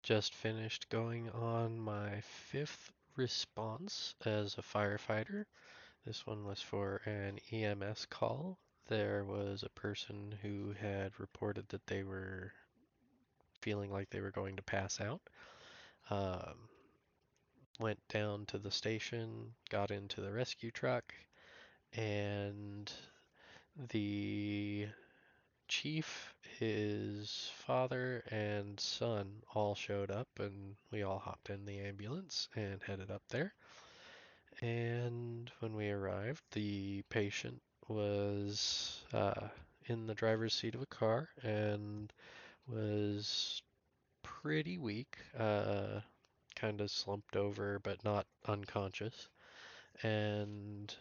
just finished going on my fifth response as a firefighter. This one was for an EMS call. There was a person who had reported that they were feeling like they were going to pass out. Um, Went down to the station, got into the rescue truck, and the chief, his father, and son all showed up, and we all hopped in the ambulance and headed up there. And when we arrived, the patient was in the driver's seat of a car and was pretty weak, kind of slumped over, but not unconscious, and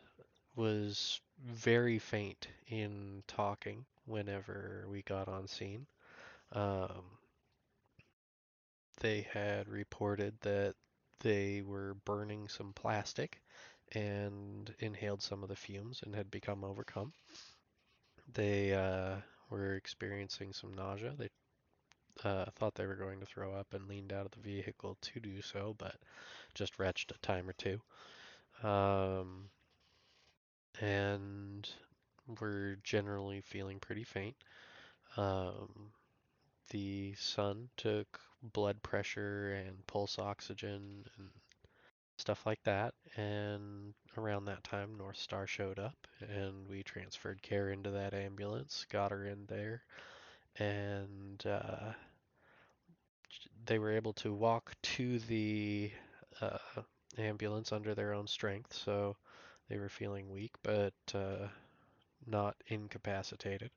was very faint in talking whenever we got on scene. Um, they had reported that they were burning some plastic and inhaled some of the fumes and had become overcome. They were experiencing some nausea. They thought they were going to throw up and leaned out of the vehicle to do so, but just retched a time or two. Um, and were generally feeling pretty faint. Um, the son took blood pressure and pulse oxygen and stuff like that. And around that time, North Star showed up, and we transferred care into that ambulance, got her in there, and they were able to walk to the uh, ambulance under their own strength. So they were feeling weak, but not incapacitated.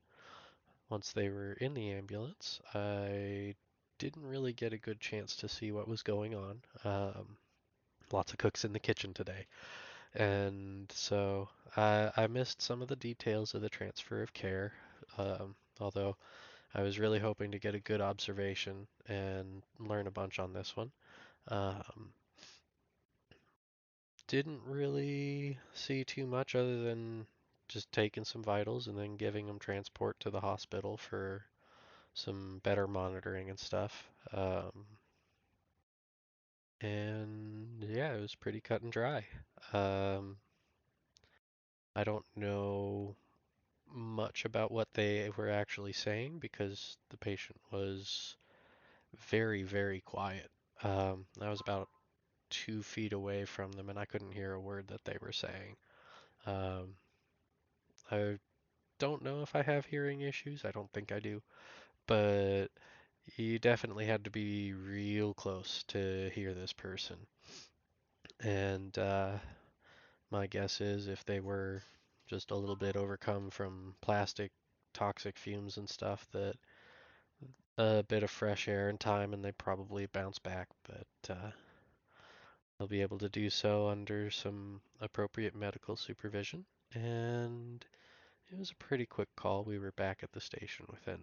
Once they were in the ambulance, I didn't really get a good chance to see what was going on. Lots of cooks in the kitchen today. And so I missed some of the details of the transfer of care, although I was really hoping to get a good observation and learn a bunch on this one. Um, didn't really see too much other than just taking some vitals and then giving them transport to the hospital for some better monitoring and stuff. And yeah, it was pretty cut and dry. Um, I don't know much about what they were actually saying because the patient was very, very quiet. I was about 2 feet away from them and I couldn't hear a word that they were saying. Um, I don't know if I have hearing issues. I don't think I do, but you definitely had to be real close to hear this person. And my guess is if they were just a little bit overcome from plastic toxic fumes and stuff, that a bit of fresh air and time and they probably bounce back, but they'll be able to do so under some appropriate medical supervision. And it was a pretty quick call. We were back at the station within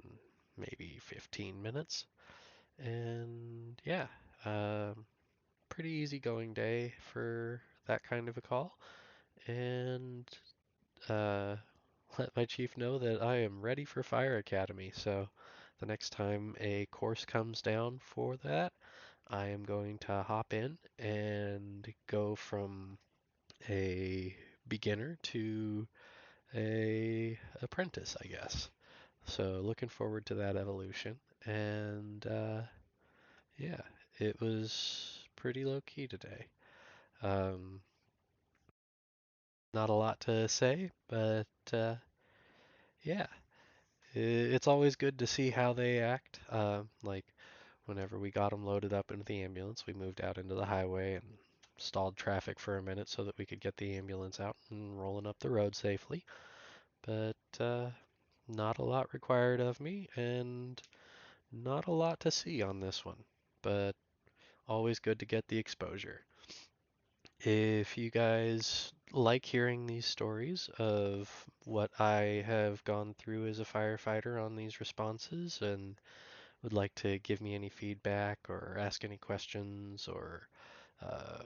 maybe 15 minutes. And yeah, pretty easygoing day for that kind of a call. And uh, let my chief know that I am ready for Fire Academy. So the next time a course comes down for that, I am going to hop in and go from a beginner to a apprentice, I guess. So looking forward to that evolution. And yeah, it was pretty low key today. Um, Not a lot to say, but yeah, it's always good to see how they act. Like whenever we got them loaded up into the ambulance, we moved out into the highway and stalled traffic for a minute so that we could get the ambulance out and rolling up the road safely. But not a lot required of me, and not a lot to see on this one. But always good to get the exposure. If you guys like hearing these stories of what I have gone through as a firefighter on these responses and would like to give me any feedback or ask any questions or uh,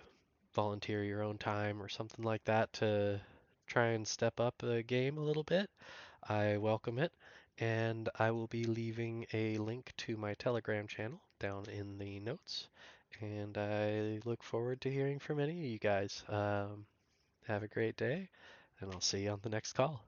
volunteer your own time or something like that to try and step up the game a little bit, I welcome it. And I will be leaving a link to my Telegram channel down in the notes. And I look forward to hearing from any of you guys. Have a great day, and I'll see you on the next call.